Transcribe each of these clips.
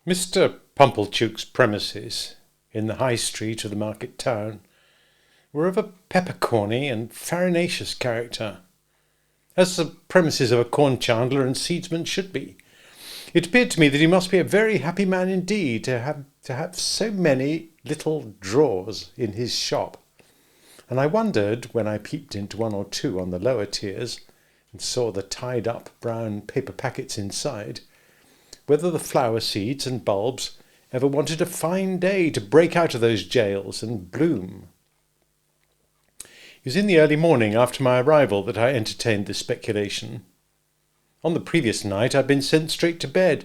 Mr. Pumblechook's premises in the High Street of the market town were of a peppercorny and farinaceous character, as the premises of a corn chandler and seedsman should be. It appeared to me that he must be a very happy man indeed to have so many little drawers in his shop, and I wondered, when I peeped into one or two on the lower tiers and saw the tied-up brown paper packets inside, whether the flower seeds and bulbs ever wanted a fine day to break out of those jails and bloom. It was in the early morning after my arrival that I entertained this speculation. On the previous night I'd been sent straight to bed,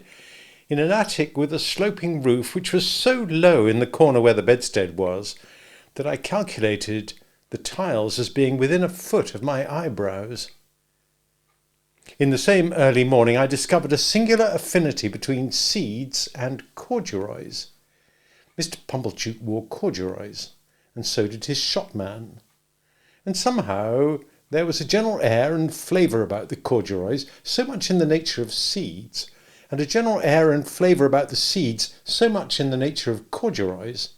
in an attic with a sloping roof which was so low in the corner where the bedstead was that I calculated the tiles as being within a foot of my eyebrows. In the same early morning I discovered a singular affinity between seeds and corduroys. Mr. Pumblechook wore corduroys, and so did his shopman. And somehow there was a general air and flavour about the corduroys, so much in the nature of seeds, and a general air and flavour about the seeds, so much in the nature of corduroys,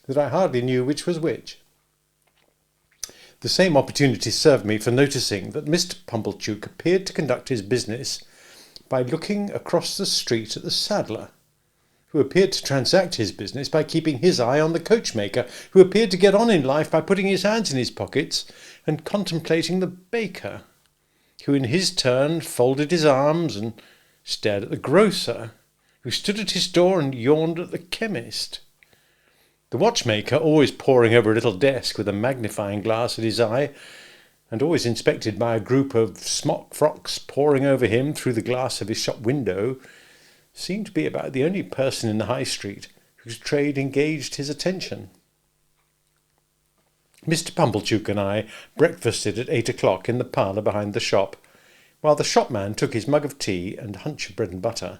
that I hardly knew which was which. The same opportunity served me for noticing that Mr. Pumblechook appeared to conduct his business by looking across the street at the saddler, who appeared to transact his business by keeping his eye on the coachmaker, who appeared to get on in life by putting his hands in his pockets and contemplating the baker, who in his turn folded his arms and stared at the grocer, who stood at his door and yawned at the chemist. The watchmaker, always poring over a little desk with a magnifying glass at his eye, and always inspected by a group of smock frocks poring over him through the glass of his shop window, seemed to be about the only person in the High Street whose trade engaged his attention. Mr. Pumblechook and I breakfasted at 8 o'clock in the parlour behind the shop, while the shopman took his mug of tea and hunch of bread and butter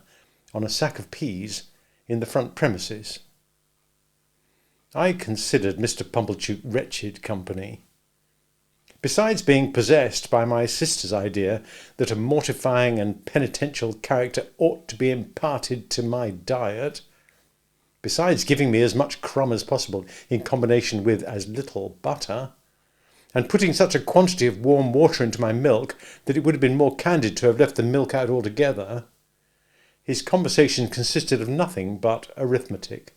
on a sack of peas in the front premises. I considered Mr. Pumblechook wretched company. Besides being possessed by my sister's idea that a mortifying and penitential character ought to be imparted to my diet, besides giving me as much crumb as possible in combination with as little butter, and putting such a quantity of warm water into my milk that it would have been more candid to have left the milk out altogether, his conversation consisted of nothing but arithmetic.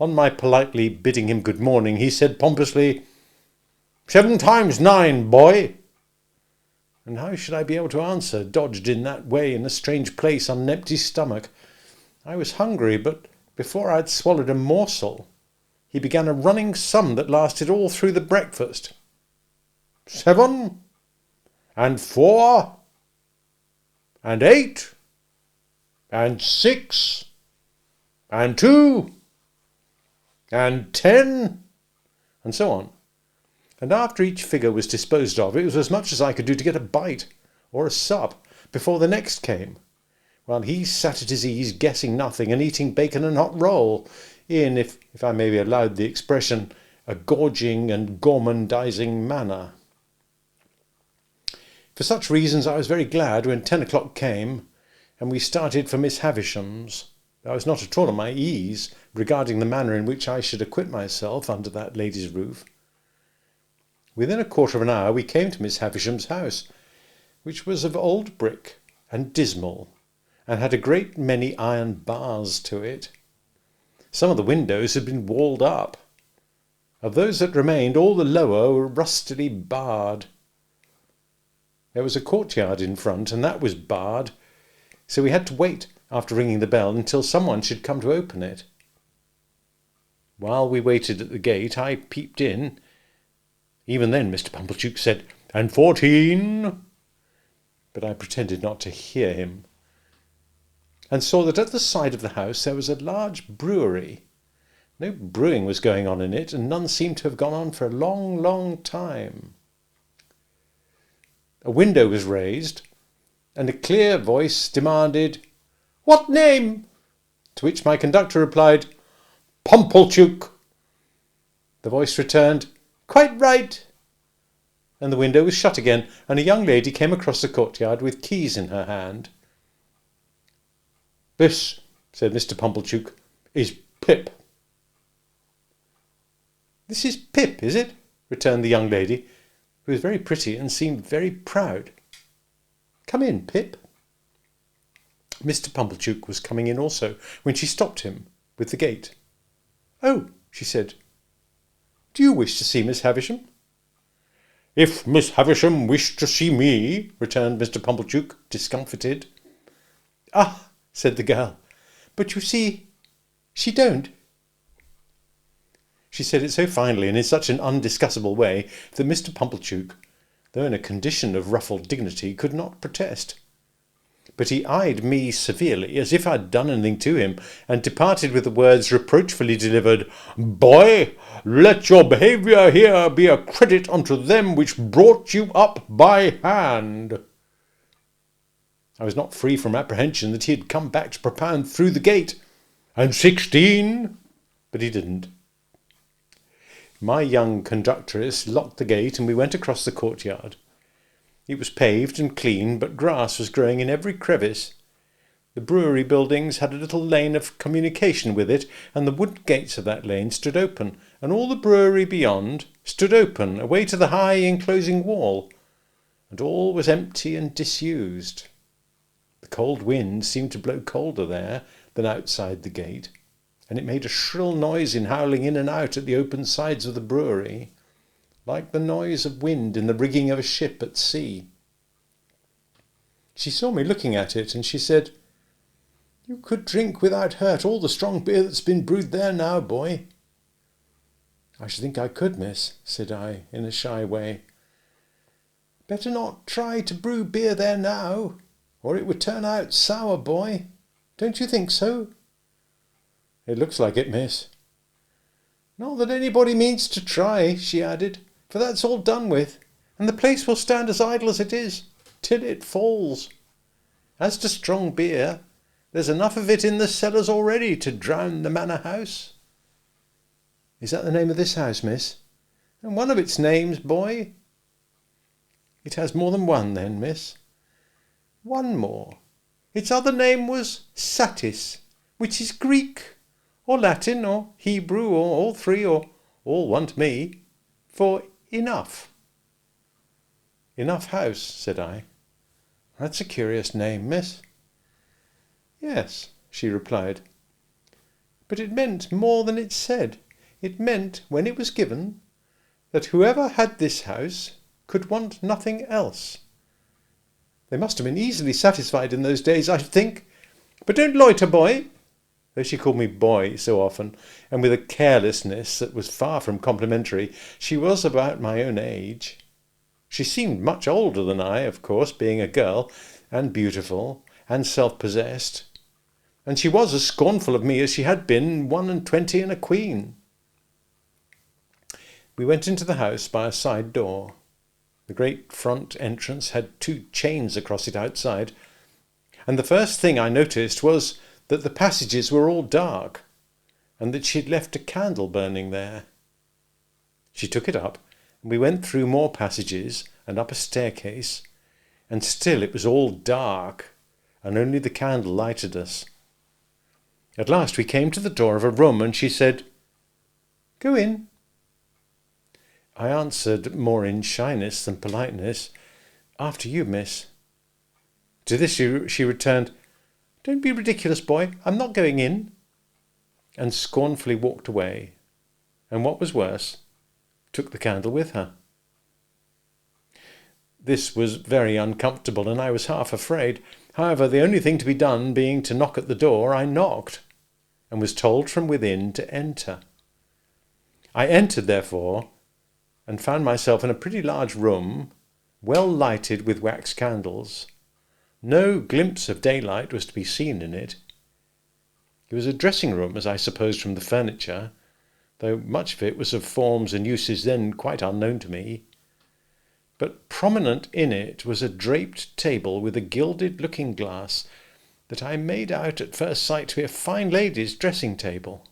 On my politely bidding him good morning, he said pompously, 7 times 9, boy. And how should I be able to answer, dodged in that way in a strange place on an empty stomach? I was hungry, but before I had swallowed a morsel, he began a running sum that lasted all through the breakfast. 7, and 4, and 8, and 6, and 2, and 10, and so on. And after each figure was disposed of, it was as much as I could do to get a bite, or a sup, before the next came, while he sat at his ease, guessing nothing, and eating bacon and hot roll, in, if I may be allowed the expression, a gorging and gormandizing manner. For such reasons I was very glad when 10 o'clock came, and we started for Miss Havisham's. I was not at all at my ease regarding the manner in which I should acquit myself under that lady's roof. Within a quarter of an hour we came to Miss Havisham's house, which was of old brick and dismal, and had a great many iron bars to it. Some of the windows had been walled up. Of those that remained, all the lower were rustily barred. There was a courtyard in front, and that was barred, so we had to wait, after ringing the bell, until someone should come to open it. While we waited at the gate, I peeped in. Even then Mr. Pumblechook said, "And 14," but I pretended not to hear him, and saw that at the side of the house there was a large brewery. No brewing was going on in it, and none seemed to have gone on for a long, long time. A window was raised, and a clear voice demanded, "What name?" To which my conductor replied, "Pumblechook." The voice returned, "Quite right." And the window was shut again, and a young lady came across the courtyard with keys in her hand. "This," said Mr. Pumblechook, "is Pip." "This is Pip, is it?" returned the young lady, who was very pretty and seemed very proud. "Come in, Pip." Mr. Pumblechook was coming in also, when she stopped him with the gate. "Oh," she said, "do you wish to see Miss Havisham?" "If Miss Havisham wished to see me," returned Mr. Pumblechook, discomfited. "Ah," said the girl, "but you see, she don't." She said it so finely and in such an undiscussable way that Mr. Pumblechook, though in a condition of ruffled dignity, could not protest. But he eyed me severely, as if I'd done anything to him, and departed with the words reproachfully delivered, "Boy, let your behaviour here be a credit unto them which brought you up by hand." I was not free from apprehension that he had come back to propound through the gate. "And 16?" But he didn't. My young conductress locked the gate, and we went across the courtyard. It was paved and clean, but grass was growing in every crevice. The brewery buildings had a little lane of communication with it, and the wooden gates of that lane stood open, and all the brewery beyond stood open away to the high enclosing wall, and all was empty and disused. The cold wind seemed to blow colder there than outside the gate, and it made a shrill noise in howling in and out at the open sides of the brewery, like the noise of wind in the rigging of a ship at sea. She saw me looking at it, and she said, "You could drink without hurt all the strong beer that's been brewed there now, boy." "I should think I could, miss," said I, in a shy way. "Better not try to brew beer there now, or it would turn out sour, boy. Don't you think so?" "It looks like it, miss." "Not that anybody means to try," she added, "for that's all done with, and the place will stand as idle as it is, till it falls. As to strong beer, there's enough of it in the cellars already to drown the manor house." "Is that the name of this house, miss?" "And one of its names, boy." "It has more than one, then, miss?" "One more. Its other name was Satis, which is Greek, or Latin, or Hebrew, or all three, or all one to me, for enough." "Enough House," said I. "That's a curious name, miss." "Yes," she replied, "but it meant more than it said. It meant, when it was given, that whoever had this house could want nothing else. They must have been easily satisfied in those days, I should think. But don't loiter, boy," though she called me boy so often, and with a carelessness that was far from complimentary. She was about my own age. She seemed much older than I, of course, being a girl, and beautiful, and self-possessed, and she was as scornful of me as she had been 21 and a queen. We went into the house by a side door. The great front entrance had 2 chains across it outside, and the first thing I noticed was that the passages were all dark, and that she had left a candle burning there. She took it up, and we went through more passages and up a staircase, and still it was all dark, and only the candle lighted us. At last we came to the door of a room, and she said, "Go in." I answered, more in shyness than politeness, "After you, miss." To this she returned, "Don't be ridiculous, boy, I'm not going in," and scornfully walked away, and what was worse, took the candle with her. This was very uncomfortable, and I was half afraid. However, the only thing to be done being to knock at the door, I knocked, and was told from within to enter. I entered, therefore, and found myself in a pretty large room, well lighted with wax candles. No glimpse of daylight was to be seen in it. It was a dressing-room, as I supposed from the furniture, though much of it was of forms and uses then quite unknown to me. but prominent in it was a draped table with a gilded looking-glass that I made out at first sight to be a fine lady's dressing table.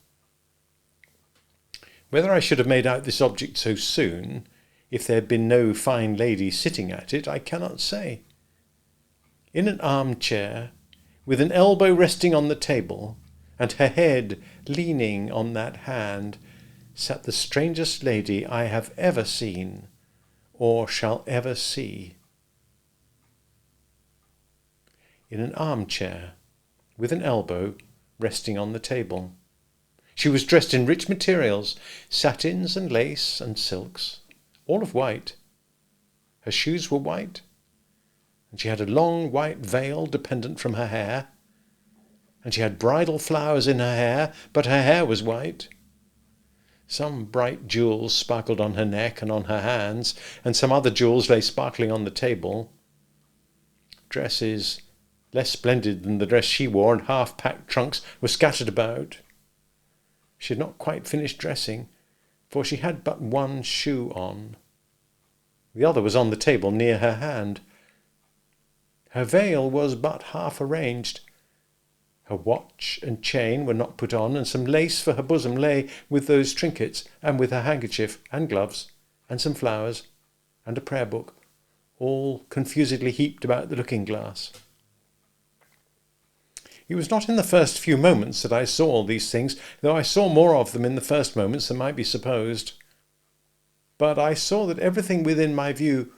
Whether I should have made out this object so soon, if there had been no fine lady sitting at it, I cannot say. In an armchair, with an elbow resting on the table, and her head leaning on that hand, sat the strangest lady I have ever seen, or shall ever see. In an armchair, with an elbow resting on the table. She was dressed in rich materials, satins and lace and silks, all of white. Her shoes were white, and she had a long white veil dependent from her hair, and she had bridal flowers in her hair, but her hair was white. Some bright jewels sparkled on her neck and on her hands, and some other jewels lay sparkling on the table. Dresses less splendid than the dress she wore and half-packed trunks were scattered about. She had not quite finished dressing, for she had but one shoe on. The other was on the table near her hand. Her veil was but half arranged. Her watch and chain were not put on, and some lace for her bosom lay with those trinkets, and with her handkerchief and gloves, and some flowers, and a prayer book, all confusedly heaped about the looking-glass. It was not in the first few moments that I saw all these things, though I saw more of them in the first moments than might be supposed. But I saw that everything within my view,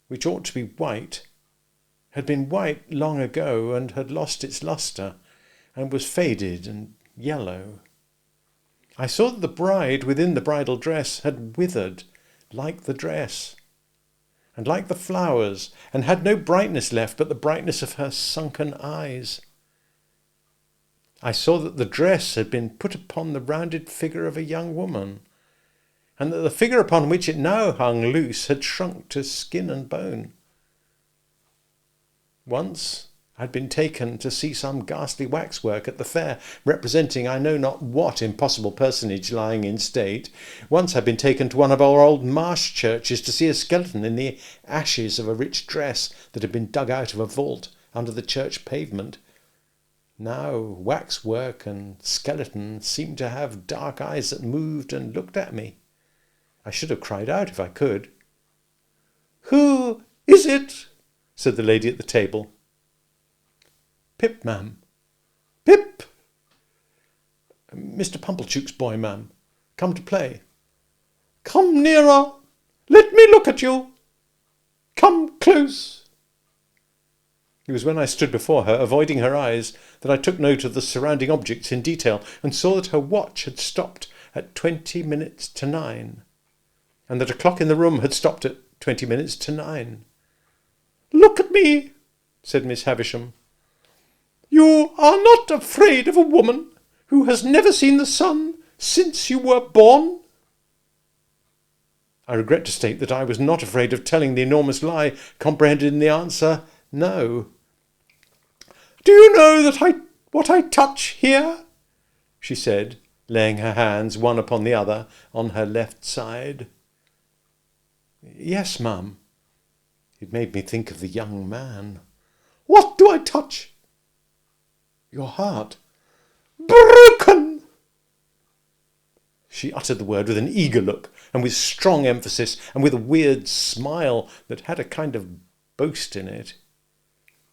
which ought to be white, had been white long ago, and had lost its lustre, and was faded and yellow. I saw that the bride within the bridal dress had withered like the dress, and like the flowers, and had no brightness left but the brightness of her sunken eyes. I saw that the dress had been put upon the rounded figure of a young woman, and that the figure upon which it now hung loose had shrunk to skin and bone. Once I had been taken to see some ghastly waxwork at the fair, representing I know not what impossible personage lying in state. Once I had been taken to one of our old marsh churches to see a skeleton in the ashes of a rich dress that had been dug out of a vault under the church pavement. Now waxwork and skeleton seemed to have dark eyes that moved and looked at me. I should have cried out if I could. "Who is it?" said the lady at the table. "Pip, ma'am." "Pip?" "Mr. Pumblechook's boy, ma'am. Come to play." "Come nearer. Let me look at you. Come close." It was when I stood before her, avoiding her eyes, that I took note of the surrounding objects in detail, and saw that her watch had stopped at 20 minutes to 9, and that a clock in the room had stopped at 20 minutes to 9. "Look at me," said Miss Havisham. "You are not afraid of a woman who has never seen the sun since you were born?" I regret to state that I was not afraid of telling the enormous lie comprehended in the answer, no. "Do you know that what I touch here?" she said, laying her hands one upon the other on her left side. "Yes, ma'am." It made me think of the young man. "What do I touch?" "Your heart." "Broken!" She uttered the word with an eager look, and with strong emphasis, and with a weird smile that had a kind of boast in it.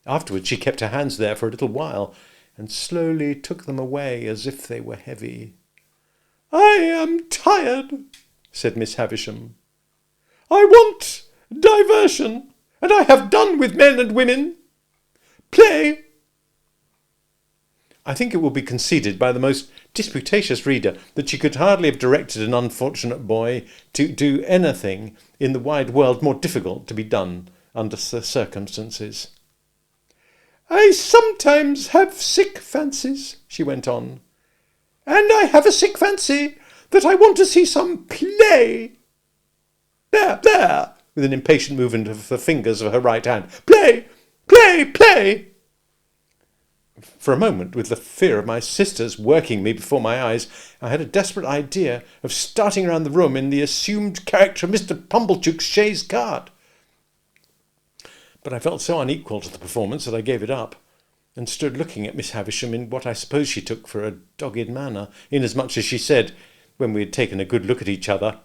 Afterwards she kept her hands there for a little while, and slowly took them away as if they were heavy. "I am tired," said Miss Havisham. "I want diversion, and I have done with men and women. Play." I think it will be conceded by the most disputatious reader that she could hardly have directed an unfortunate boy to do anything in the wide world more difficult to be done under the circumstances. "I sometimes have sick fancies," she went on, "and I have a sick fancy that I want to see some play. There, with an impatient movement of the fingers of her right hand. "Play, play, play." For a moment, with the fear of my sisters working me before my eyes, I had a desperate idea of starting round the room in the assumed character of Mr. Pumblechook's chaise cart. But I felt so unequal to the performance that I gave it up, and stood looking at Miss Havisham in what I suppose she took for a dogged manner, inasmuch as she said, when we had taken a good look at each other,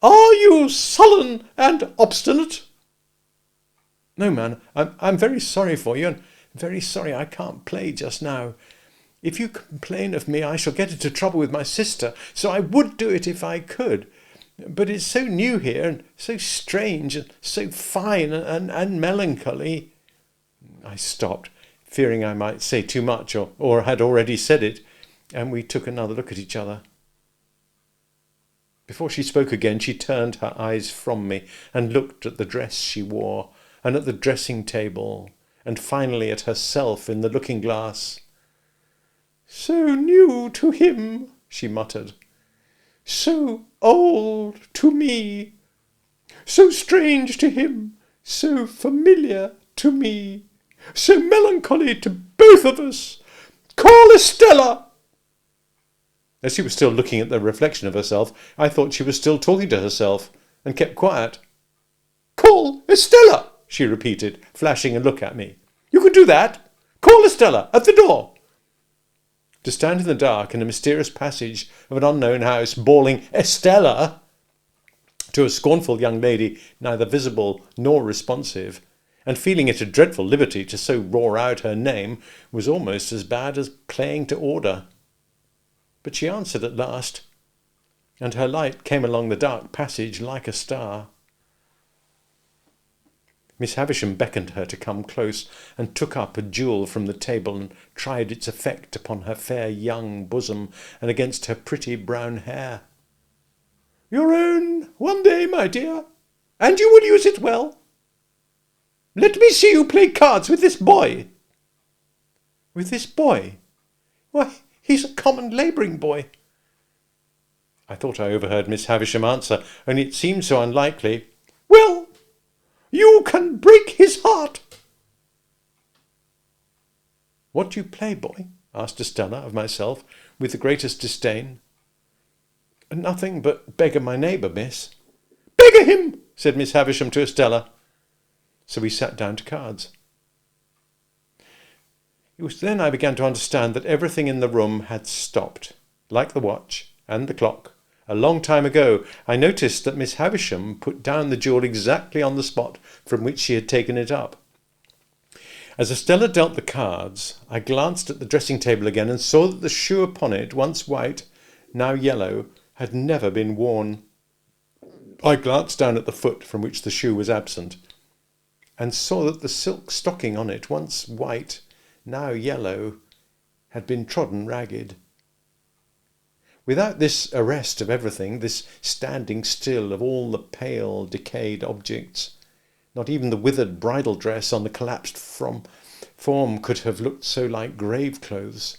"Are you sullen and obstinate?" "No, man, I'm very sorry for you, and very sorry I can't play just now. If you complain of me, I shall get into trouble with my sister, so I would do it if I could. But it's so new here, and so strange, and so fine and melancholy." I stopped, fearing I might say too much, or had already said it, and we took another look at each other. Before she spoke again, she turned her eyes from me and looked at the dress she wore, and at the dressing table, and finally at herself in the looking-glass. "So new to him," she muttered. "So old to me. So strange to him, so familiar to me, so melancholy to both of us. Call Estella!" As she was still looking at the reflection of herself, I thought she was still talking to herself, and kept quiet. "Call Estella!" she repeated, flashing a look at me. "You can do that? Call Estella at the door." To stand in the dark in a mysterious passage of an unknown house, bawling "Estella!" to a scornful young lady neither visible nor responsive, and feeling it a dreadful liberty to so roar out her name, was almost as bad as playing to order. But she answered at last, and her light came along the dark passage like a star. Miss Havisham beckoned her to come close, and took up a jewel from the table and tried its effect upon her fair young bosom and against her pretty brown hair. "Your own one day, my dear, and you will use it well. Let me see you play cards with this boy." "With this boy? Why, he's a common labouring boy." I thought I overheard Miss Havisham answer, only it seemed so unlikely. "Well, you can break his heart." "What do you play, boy?" asked Estella of myself, with the greatest disdain. "Nothing but beggar my neighbour, miss." "Beggar him," said Miss Havisham to Estella. So we sat down to cards. It was then I began to understand that everything in the room had stopped, like the watch and the clock. A long time ago, I noticed that Miss Havisham put down the jewel exactly on the spot from which she had taken it up. As Estella dealt the cards, I glanced at the dressing table again and saw that the shoe upon it, once white, now yellow, had never been worn. I glanced down at the foot from which the shoe was absent, and saw that the silk stocking on it, once white, now yellow, had been trodden ragged. Without this arrest of everything, this standing still of all the pale, decayed objects, not even the withered bridal dress on the collapsed form could have looked so like grave clothes,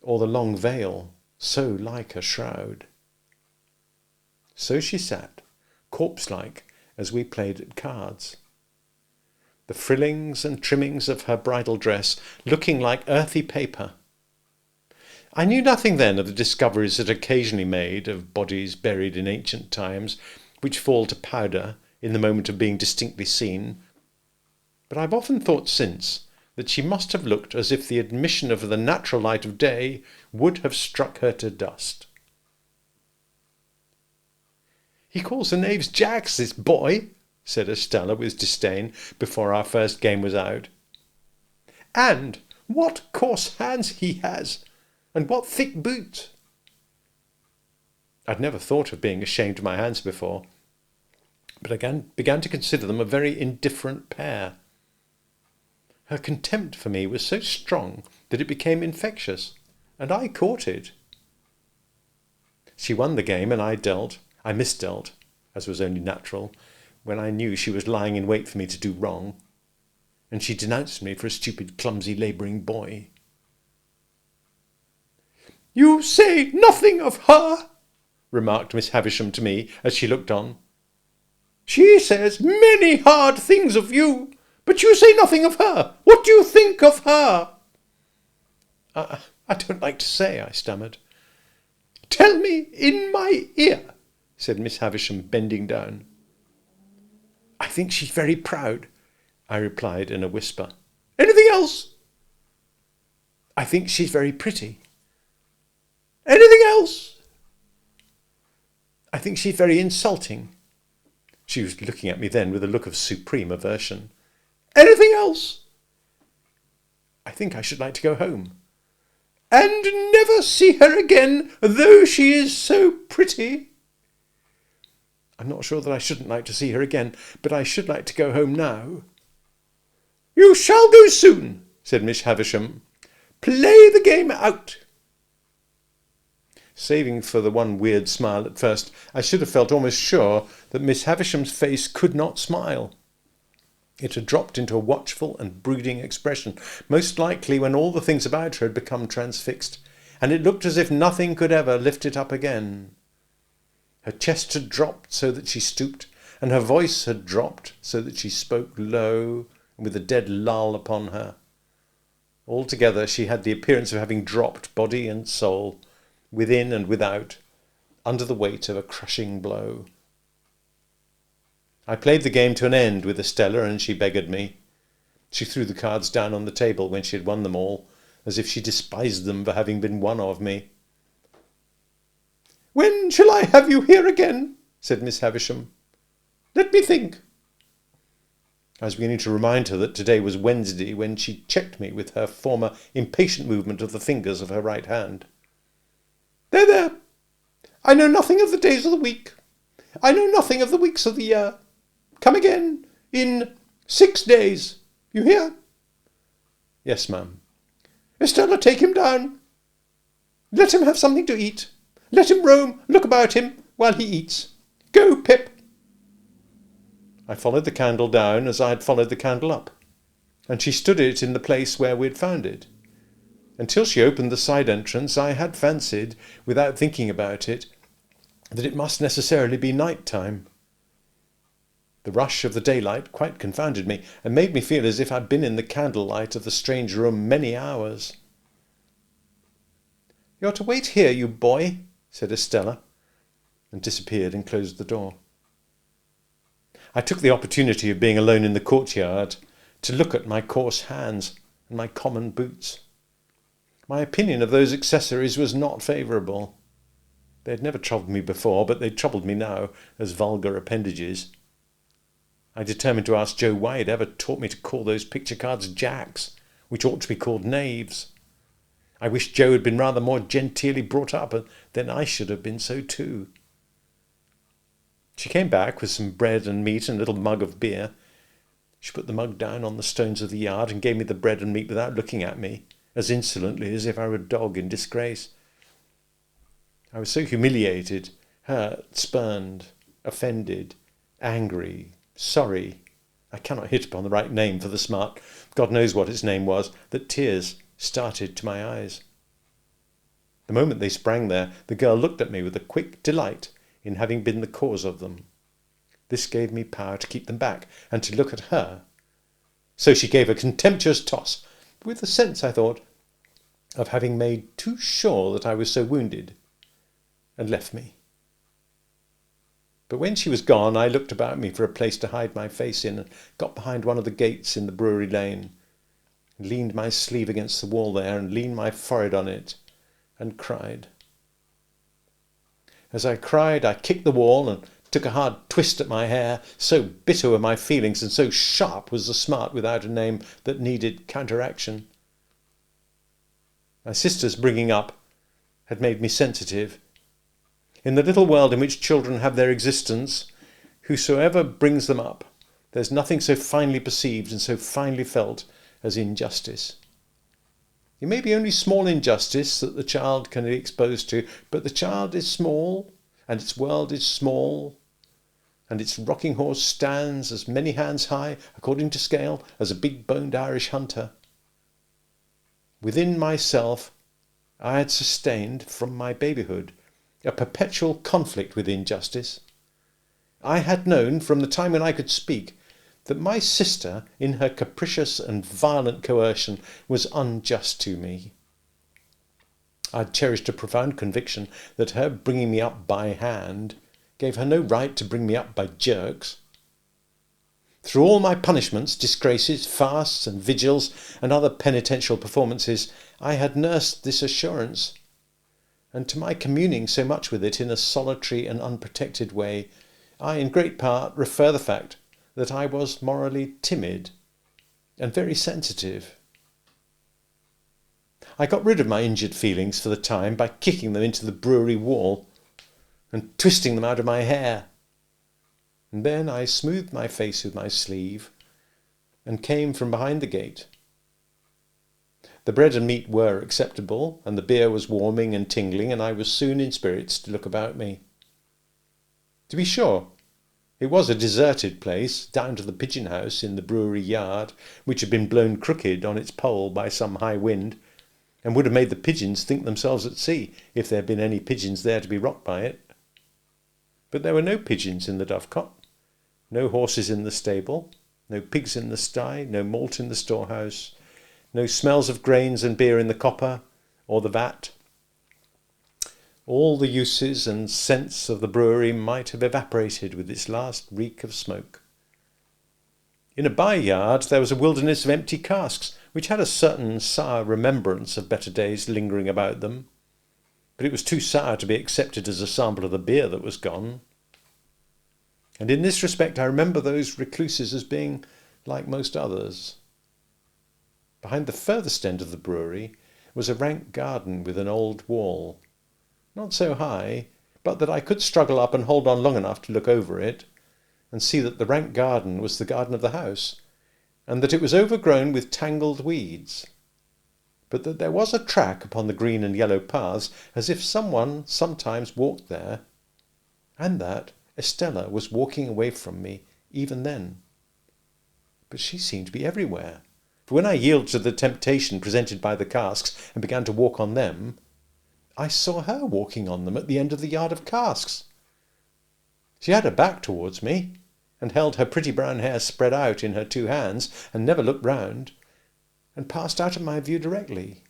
or the long veil so like a shroud. So she sat, corpse-like, as we played at cards. The frillings and trimmings of her bridal dress looking like earthy paper. I knew nothing then of the discoveries that are occasionally made of bodies buried in ancient times, which fall to powder in the moment of being distinctly seen. But I've often thought since that she must have looked as if the admission of the natural light of day would have struck her to dust. "He calls the knaves jacks, this boy," said Estella with disdain, before our first game was out. "And what coarse hands he has, and what thick boots." I'd never thought of being ashamed of my hands before, but I began to consider them a very indifferent pair. Her contempt for me was so strong that it became infectious, and I caught it. She won the game, and I dealt. I misdealt, as was only natural, when I knew she was lying in wait for me to do wrong, and she denounced me for a stupid, clumsy, labouring boy. "You say nothing of her," remarked Miss Havisham to me as she looked on. "She says many hard things of you, but you say nothing of her. What do you think of her?" I don't like to say," I stammered. "Tell me in my ear," said Miss Havisham, bending down. "I think she's very proud, I replied in a whisper. Anything else? I think she's very pretty. Anything else? I think she's very insulting. She was looking at me then with a look of supreme aversion. Anything else? I think I should like to go home. And never see her again, though she is so pretty. I'm not sure that I shouldn't like to see her again, but I should like to go home now. You shall go soon, said Miss Havisham. Play the game out. Saving for the one weird smile at first, I should have felt almost sure that Miss Havisham's face could not smile. It had dropped into a watchful and brooding expression, most likely when all the things about her had become transfixed, and it looked as if nothing could ever lift it up again. Her chest had dropped so that she stooped, and her voice had dropped so that she spoke low and with a dead lull upon her. Altogether she had the appearance of having dropped body and soul, within and without, under the weight of a crushing blow. I played the game to an end with Estella, and she beggared me. She threw the cards down on the table when she had won them all, as if she despised them for having been won of me. When shall I have you here again? Said Miss Havisham. Let me think. I was beginning to remind her that today was Wednesday when she checked me with her former impatient movement of the fingers of her right hand. There. I know nothing of the days of the week. I know nothing of the weeks of the year. Come again in 6 days. You hear? Yes, ma'am. Estella, take him down. Let him have something to eat. Let him roam, look about him while he eats. Go, Pip. I followed the candle down as I had followed the candle up, and she stood it in the place where we had found it. Until she opened the side entrance, I had fancied, without thinking about it, that it must necessarily be night time. The rush of the daylight quite confounded me, and made me feel as if I'd been in the candlelight of the strange room many hours. You're to wait here, you boy, said Estella, and disappeared and closed the door. I took the opportunity of being alone in the courtyard to look at my coarse hands and my common boots. My opinion of those accessories was not favourable. They had never troubled me before, but they troubled me now as vulgar appendages. I determined to ask Joe why he'd ever taught me to call those picture cards jacks, which ought to be called knaves. I wished Joe had been rather more genteelly brought up, and then I should have been so too. She came back with some bread and meat and a little mug of beer. She put the mug down on the stones of the yard and gave me the bread and meat without looking at me, as insolently as if I were a dog in disgrace. I was so humiliated, hurt, spurned, offended, angry, sorry, I cannot hit upon the right name for the smart, God knows what its name was, that tears started to my eyes. The moment they sprang there, the girl looked at me with a quick delight in having been the cause of them. This gave me power to keep them back, and to look at her. So she gave a contemptuous toss, with the sense, I thought, of having made too sure that I was so wounded, and left me. But when she was gone, I looked about me for a place to hide my face in, and got behind one of the gates in the brewery lane, and leaned my sleeve against the wall there, and leaned my forehead on it, and cried. As I cried, I kicked the wall and took a hard twist at my hair. So bitter were my feelings, and so sharp was the smart without a name that needed counteraction. My sister's bringing up had made me sensitive. In the little world in which children have their existence, whosoever brings them up, there's nothing so finely perceived and so finely felt as injustice. It may be only small injustice that the child can be exposed to, but the child is small, and its world is small, and its rocking horse stands as many hands high, according to scale, as a big-boned Irish hunter. Within myself, I had sustained, from my babyhood, a perpetual conflict with injustice. I had known, from the time when I could speak, that my sister, in her capricious and violent coercion, was unjust to me. I had cherished a profound conviction that her bringing me up by hand gave her no right to bring me up by jerks. Through all my punishments, disgraces, fasts and vigils and other penitential performances, I had nursed this assurance, and to my communing so much with it in a solitary and unprotected way, I in great part refer the fact that I was morally timid and very sensitive. I got rid of my injured feelings for the time by kicking them into the brewery wall and twisting them out of my hair. And then I smoothed my face with my sleeve and came from behind the gate. The bread and meat were acceptable, and the beer was warming and tingling, and I was soon in spirits to look about me. To be sure, it was a deserted place, down to the pigeon house in the brewery yard, which had been blown crooked on its pole by some high wind, and would have made the pigeons think themselves at sea if there had been any pigeons there to be rocked by it. But there were no pigeons in the dovecot, no horses in the stable, no pigs in the sty, no malt in the storehouse, no smells of grains and beer in the copper or the vat. All the uses and scents of the brewery might have evaporated with its last reek of smoke. In a by-yard there was a wilderness of empty casks, which had a certain sour remembrance of better days lingering about them, but it was too sour to be accepted as a sample of the beer that was gone. And in this respect I remember those recluses as being like most others. Behind the furthest end of the brewery was a rank garden with an old wall, not so high, but that I could struggle up and hold on long enough to look over it, and see that the rank garden was the garden of the house, and that it was overgrown with tangled weeds, but that there was a track upon the green and yellow paths, as if someone sometimes walked there, and that Estella was walking away from me even then. But she seemed to be everywhere, for when I yielded to the temptation presented by the casks and began to walk on them, I saw her walking on them at the end of the yard of casks. She had her back towards me, and held her pretty brown hair spread out in her two hands, and never looked round, and passed out of my view directly.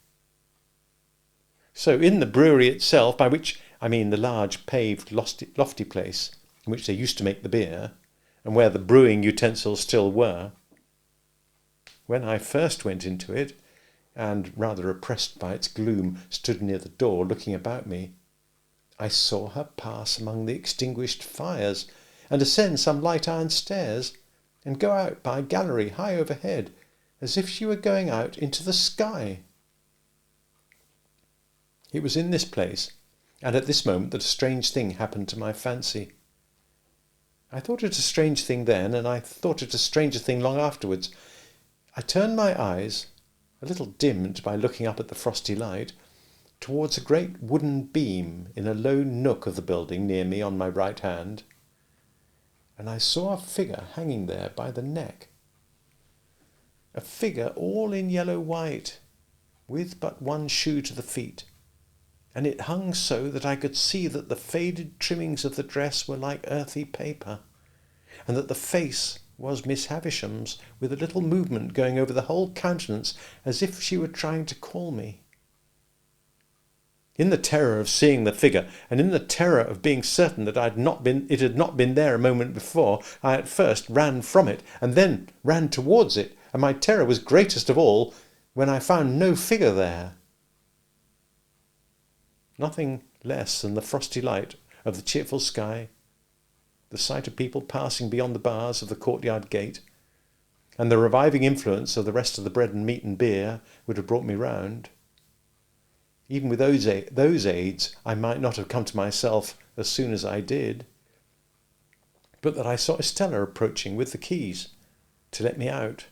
So in the brewery itself, by which I mean the large paved lofty place in which they used to make the beer, and where the brewing utensils still were, when I first went into it, and, rather oppressed by its gloom, stood near the door looking about me, I saw her pass among the extinguished fires, and ascend some light iron stairs, and go out by a gallery high overhead, as if she were going out into the sky. It was in this place, and at this moment, that a strange thing happened to my fancy. I thought it a strange thing then, and I thought it a stranger thing long afterwards. I turned my eyes, a little dimmed by looking up at the frosty light, towards a great wooden beam in a low nook of the building near me on my right hand, and I saw a figure hanging there by the neck. A figure all in yellow white, with but one shoe to the feet, and it hung so that I could see that the faded trimmings of the dress were like earthy paper, and that the face was Miss Havisham's, with a little movement going over the whole countenance, as if she were trying to call me. In the terror of seeing the figure, and in the terror of being certain that it had not been there a moment before, I at first ran from it, and then ran towards it, and my terror was greatest of all when I found no figure there. Nothing less than the frosty light of the cheerful sky, the sight of people passing beyond the bars of the courtyard gate, and the reviving influence of the rest of the bread and meat and beer would have brought me round. Even with those aids, I might not have come to myself as soon as I did, but that I saw Estella approaching with the keys to let me out.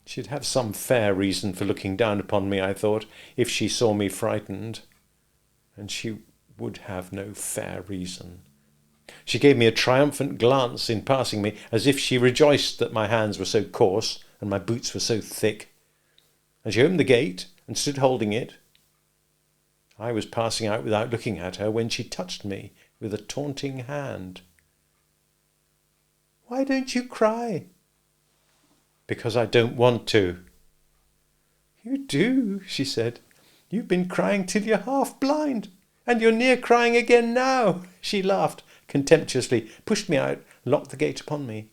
She'd have some fair reason for looking down upon me, I thought, if she saw me frightened, and she would have no fair reason. She gave me a triumphant glance in passing me, as if she rejoiced that my hands were so coarse and my boots were so thick, and she opened the gate and stood holding it. I was passing out without looking at her when she touched me with a taunting hand. "Why don't you cry?" "Because I don't want to." "You do," she said. "You've been crying till you're half blind, and you're near crying again now." She laughed contemptuously, pushed me out, and locked the gate upon me.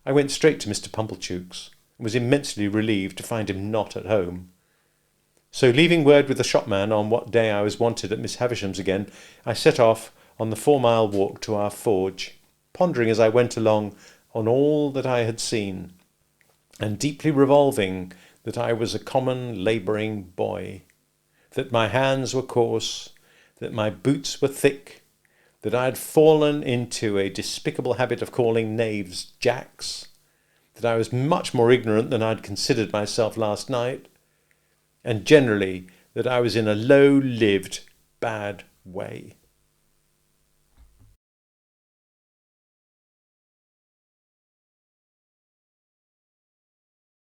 I went straight to Mr. Pumblechook's and was immensely relieved to find him not at home. So, leaving word with the shopman on what day I was wanted at Miss Havisham's again, I set off on the 4-mile walk to our forge, pondering as I went along on all that I had seen, and deeply revolving that I was a common labouring boy, that my hands were coarse, that my boots were thick, that I had fallen into a despicable habit of calling knaves jacks, that I was much more ignorant than I had considered myself last night, and generally that I was in a low-lived, bad way.